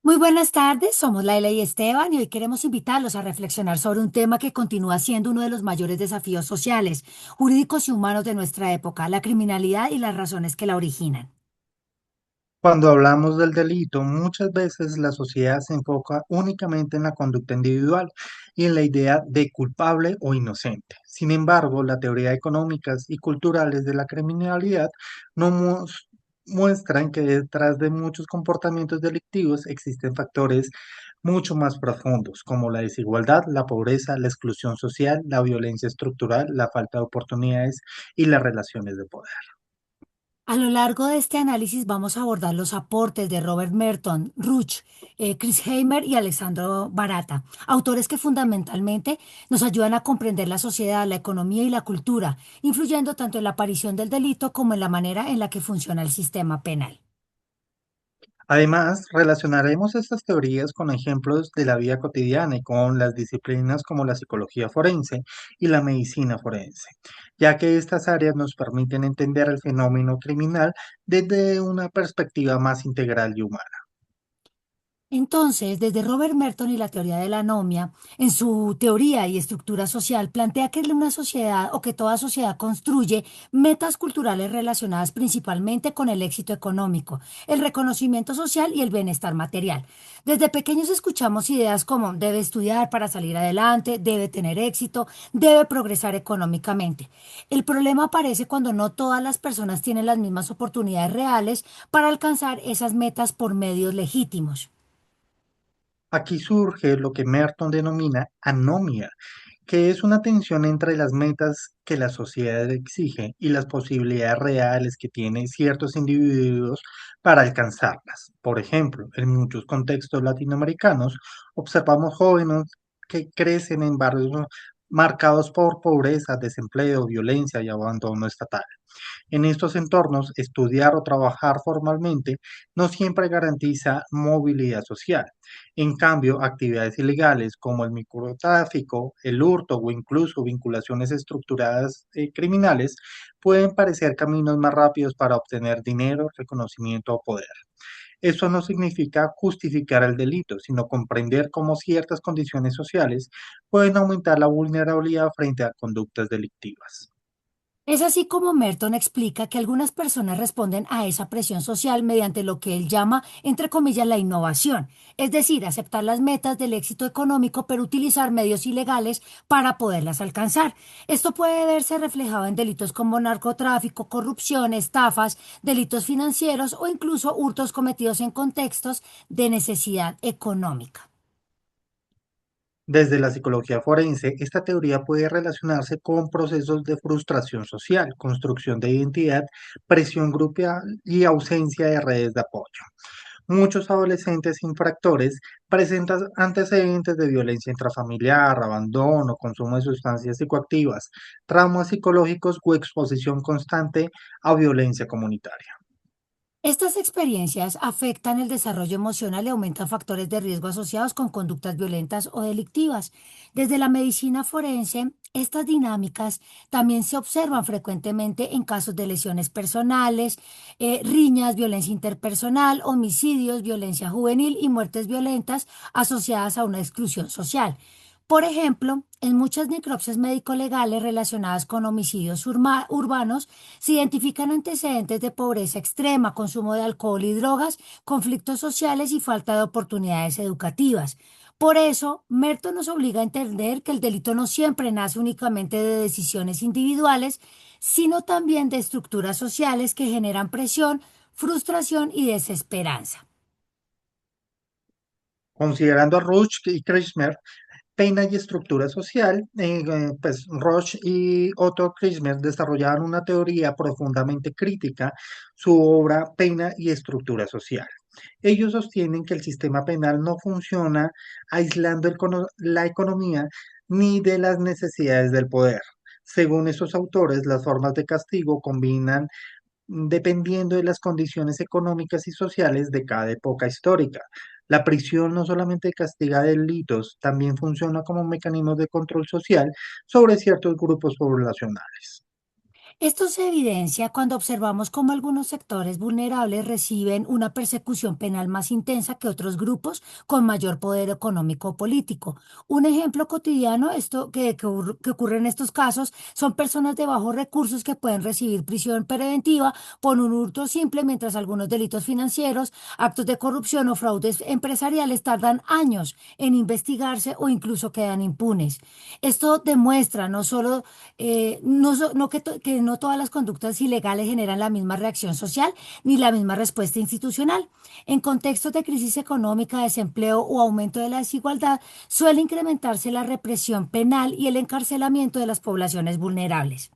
Muy buenas tardes, somos Laila y Esteban y hoy queremos invitarlos a reflexionar sobre un tema que continúa siendo uno de los mayores desafíos sociales, jurídicos y humanos de nuestra época, la criminalidad y las razones que la originan. Cuando hablamos del delito, muchas veces la sociedad se enfoca únicamente en la conducta individual y en la idea de culpable o inocente. Sin embargo, la teoría económicas y culturales de la criminalidad no muestran que detrás de muchos comportamientos delictivos existen factores mucho más profundos, como la desigualdad, la pobreza, la exclusión social, la violencia estructural, la falta de oportunidades y las relaciones de poder. A lo largo de este análisis vamos a abordar los aportes de Robert Merton, Ruch, Chris Heimer y Alessandro Barata, autores que fundamentalmente nos ayudan a comprender la sociedad, la economía y la cultura, influyendo tanto en la aparición del delito como en la manera en la que funciona el sistema penal. Además, relacionaremos estas teorías con ejemplos de la vida cotidiana y con las disciplinas como la psicología forense y la medicina forense, ya que estas áreas nos permiten entender el fenómeno criminal desde una perspectiva más integral y humana. Entonces, desde Robert Merton y la teoría de la anomia, en su teoría y estructura social, plantea que una sociedad o que toda sociedad construye metas culturales relacionadas principalmente con el éxito económico, el reconocimiento social y el bienestar material. Desde pequeños escuchamos ideas como debe estudiar para salir adelante, debe tener éxito, debe progresar económicamente. El problema aparece cuando no todas las personas tienen las mismas oportunidades reales para alcanzar esas metas por medios legítimos. Aquí surge lo que Merton denomina anomia, que es una tensión entre las metas que la sociedad exige y las posibilidades reales que tienen ciertos individuos para alcanzarlas. Por ejemplo, en muchos contextos latinoamericanos observamos jóvenes que crecen en barrios marcados por pobreza, desempleo, violencia y abandono estatal. En estos entornos, estudiar o trabajar formalmente no siempre garantiza movilidad social. En cambio, actividades ilegales como el microtráfico, el hurto o incluso vinculaciones estructuradas criminales pueden parecer caminos más rápidos para obtener dinero, reconocimiento o poder. Eso no significa justificar el delito, sino comprender cómo ciertas condiciones sociales pueden aumentar la vulnerabilidad frente a conductas delictivas. Es así como Merton explica que algunas personas responden a esa presión social mediante lo que él llama, entre comillas, la innovación, es decir, aceptar las metas del éxito económico, pero utilizar medios ilegales para poderlas alcanzar. Esto puede verse reflejado en delitos como narcotráfico, corrupción, estafas, delitos financieros o incluso hurtos cometidos en contextos de necesidad económica. Desde la psicología forense, esta teoría puede relacionarse con procesos de frustración social, construcción de identidad, presión grupal y ausencia de redes de apoyo. Muchos adolescentes infractores presentan antecedentes de violencia intrafamiliar, abandono, consumo de sustancias psicoactivas, traumas psicológicos o exposición constante a violencia comunitaria. Estas experiencias afectan el desarrollo emocional y aumentan factores de riesgo asociados con conductas violentas o delictivas. Desde la medicina forense, estas dinámicas también se observan frecuentemente en casos de lesiones personales, riñas, violencia interpersonal, homicidios, violencia juvenil y muertes violentas asociadas a una exclusión social. Por ejemplo, en muchas necropsias médico-legales relacionadas con homicidios urbanos, se identifican antecedentes de pobreza extrema, consumo de alcohol y drogas, conflictos sociales y falta de oportunidades educativas. Por eso, Merton nos obliga a entender que el delito no siempre nace únicamente de decisiones individuales, sino también de estructuras sociales que generan presión, frustración y desesperanza. Considerando a Ruch y Krishmer, pena y estructura social, pues Roche y Otto Kirchner desarrollaron una teoría profundamente crítica, su obra Pena y estructura social. Ellos sostienen que el sistema penal no funciona aislando la economía ni de las necesidades del poder. Según esos autores, las formas de castigo combinan dependiendo de las condiciones económicas y sociales de cada época histórica. La prisión no solamente castiga delitos, también funciona como un mecanismo de control social sobre ciertos grupos poblacionales. Esto se evidencia cuando observamos cómo algunos sectores vulnerables reciben una persecución penal más intensa que otros grupos con mayor poder económico o político. Un ejemplo cotidiano esto que ocurre en estos casos son personas de bajos recursos que pueden recibir prisión preventiva por un hurto simple, mientras algunos delitos financieros, actos de corrupción o fraudes empresariales tardan años en investigarse o incluso quedan impunes. Esto demuestra no solo no que no todas las conductas ilegales generan la misma reacción social ni la misma respuesta institucional. En contextos de crisis económica, desempleo o aumento de la desigualdad, suele incrementarse la represión penal y el encarcelamiento de las poblaciones vulnerables.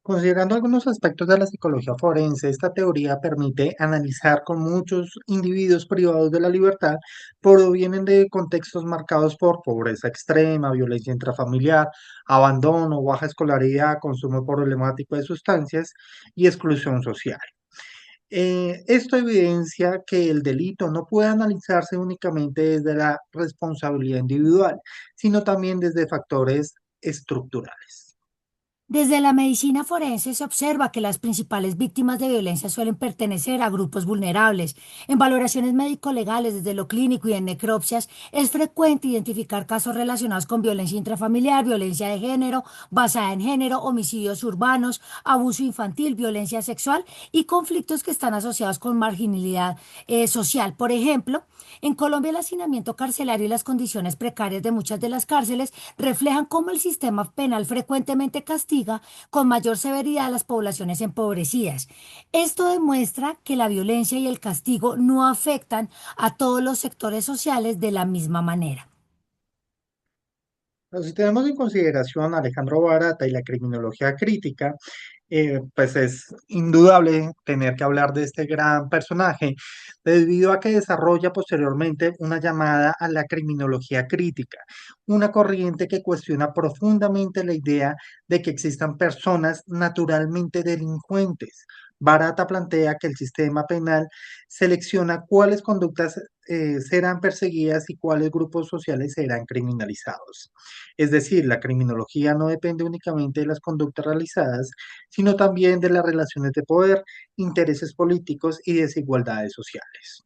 Considerando algunos aspectos de la psicología forense, esta teoría permite analizar con muchos individuos privados de la libertad, provienen de contextos marcados por pobreza extrema, violencia intrafamiliar, abandono, baja escolaridad, consumo problemático de sustancias y exclusión social. Esto evidencia que el delito no puede analizarse únicamente desde la responsabilidad individual, sino también desde factores estructurales. Desde la medicina forense se observa que las principales víctimas de violencia suelen pertenecer a grupos vulnerables. En valoraciones médico-legales desde lo clínico y en necropsias es frecuente identificar casos relacionados con violencia intrafamiliar, violencia de género, basada en género, homicidios urbanos, abuso infantil, violencia sexual y conflictos que están asociados con marginalidad social. Por ejemplo, en Colombia el hacinamiento carcelario y las condiciones precarias de muchas de las cárceles reflejan cómo el sistema penal frecuentemente castiga con mayor severidad a las poblaciones empobrecidas. Esto demuestra que la violencia y el castigo no afectan a todos los sectores sociales de la misma manera. Pero si tenemos en consideración a Alejandro Barata y la criminología crítica, pues es indudable tener que hablar de este gran personaje, debido a que desarrolla posteriormente una llamada a la criminología crítica, una corriente que cuestiona profundamente la idea de que existan personas naturalmente delincuentes. Barata plantea que el sistema penal selecciona cuáles conductas serán perseguidas y cuáles grupos sociales serán criminalizados. Es decir, la criminología no depende únicamente de las conductas realizadas, sino también de las relaciones de poder, intereses políticos y desigualdades sociales.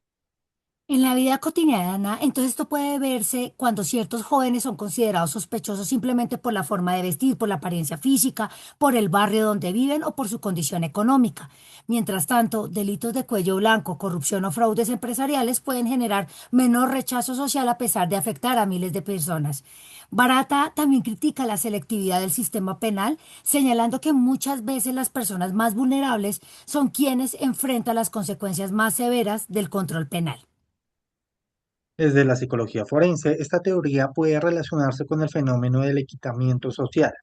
En la vida cotidiana, entonces esto puede verse cuando ciertos jóvenes son considerados sospechosos simplemente por la forma de vestir, por la apariencia física, por el barrio donde viven o por su condición económica. Mientras tanto, delitos de cuello blanco, corrupción o fraudes empresariales pueden generar menor rechazo social a pesar de afectar a miles de personas. Barata también critica la selectividad del sistema penal, señalando que muchas veces las personas más vulnerables son quienes enfrentan las consecuencias más severas del control penal. Desde la psicología forense, esta teoría puede relacionarse con el fenómeno del equitamiento social.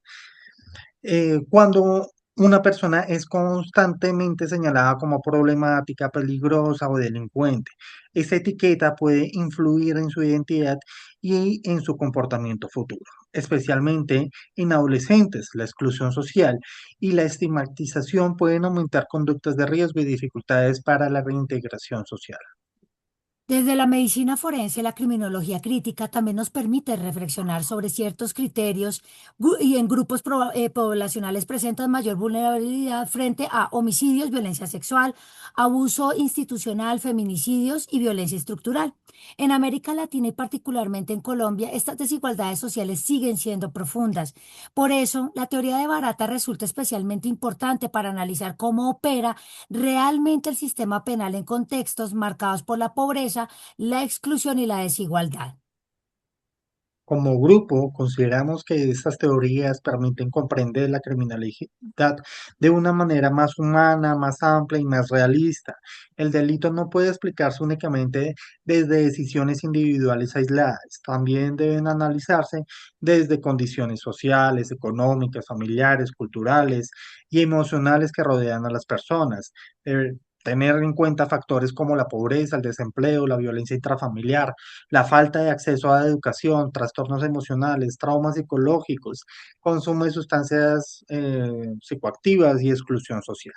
Cuando una persona es constantemente señalada como problemática, peligrosa o delincuente, esta etiqueta puede influir en su identidad y en su comportamiento futuro, especialmente en adolescentes. La exclusión social y la estigmatización pueden aumentar conductas de riesgo y dificultades para la reintegración social. Desde la medicina forense, la criminología crítica también nos permite reflexionar sobre ciertos criterios y en grupos poblacionales presentan mayor vulnerabilidad frente a homicidios, violencia sexual, abuso institucional, feminicidios y violencia estructural. En América Latina y particularmente en Colombia, estas desigualdades sociales siguen siendo profundas. Por eso, la teoría de Barata resulta especialmente importante para analizar cómo opera realmente el sistema penal en contextos marcados por la pobreza, la exclusión y la desigualdad. Como grupo, consideramos que estas teorías permiten comprender la criminalidad de una manera más humana, más amplia y más realista. El delito no puede explicarse únicamente desde decisiones individuales aisladas, también deben analizarse desde condiciones sociales, económicas, familiares, culturales y emocionales que rodean a las personas. Tener en cuenta factores como la pobreza, el desempleo, la violencia intrafamiliar, la falta de acceso a la educación, trastornos emocionales, traumas psicológicos, consumo de sustancias psicoactivas y exclusión social.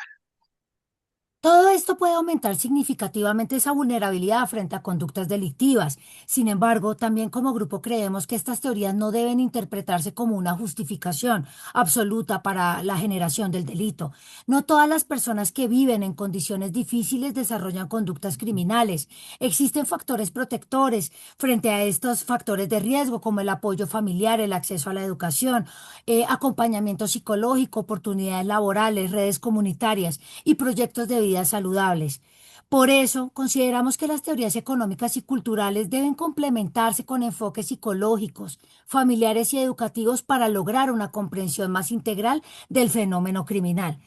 Todo esto puede aumentar significativamente esa vulnerabilidad frente a conductas delictivas. Sin embargo, también como grupo creemos que estas teorías no deben interpretarse como una justificación absoluta para la generación del delito. No todas las personas que viven en condiciones difíciles desarrollan conductas criminales. Existen factores protectores frente a estos factores de riesgo, como el apoyo familiar, el acceso a la educación, acompañamiento psicológico, oportunidades laborales, redes comunitarias y proyectos de vida saludables. Por eso, consideramos que las teorías económicas y culturales deben complementarse con enfoques psicológicos, familiares y educativos para lograr una comprensión más integral del fenómeno criminal.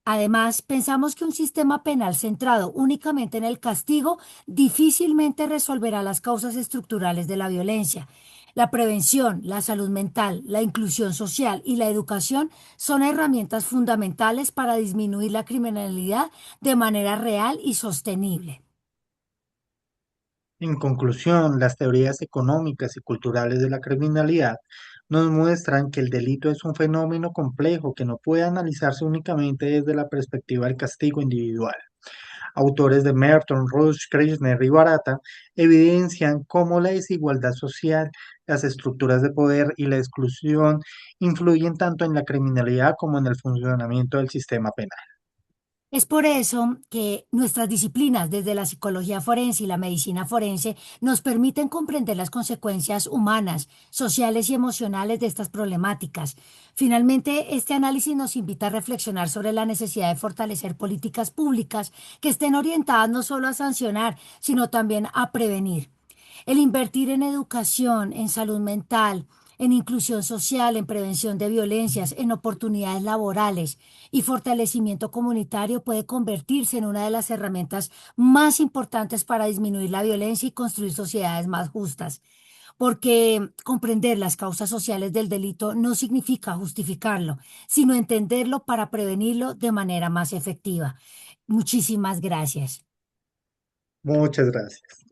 Además, pensamos que un sistema penal centrado únicamente en el castigo difícilmente resolverá las causas estructurales de la violencia. La prevención, la salud mental, la inclusión social y la educación son herramientas fundamentales para disminuir la criminalidad de manera real y sostenible. En conclusión, las teorías económicas y culturales de la criminalidad nos muestran que el delito es un fenómeno complejo que no puede analizarse únicamente desde la perspectiva del castigo individual. Autores de Merton, Rush, Kirchner y Barata evidencian cómo la desigualdad social, las estructuras de poder y la exclusión influyen tanto en la criminalidad como en el funcionamiento del sistema penal. Es por eso que nuestras disciplinas, desde la psicología forense y la medicina forense, nos permiten comprender las consecuencias humanas, sociales y emocionales de estas problemáticas. Finalmente, este análisis nos invita a reflexionar sobre la necesidad de fortalecer políticas públicas que estén orientadas no solo a sancionar, sino también a prevenir. El invertir en educación, en salud mental, en inclusión social, en prevención de violencias, en oportunidades laborales y fortalecimiento comunitario puede convertirse en una de las herramientas más importantes para disminuir la violencia y construir sociedades más justas. Porque comprender las causas sociales del delito no significa justificarlo, sino entenderlo para prevenirlo de manera más efectiva. Muchísimas gracias. Muchas gracias.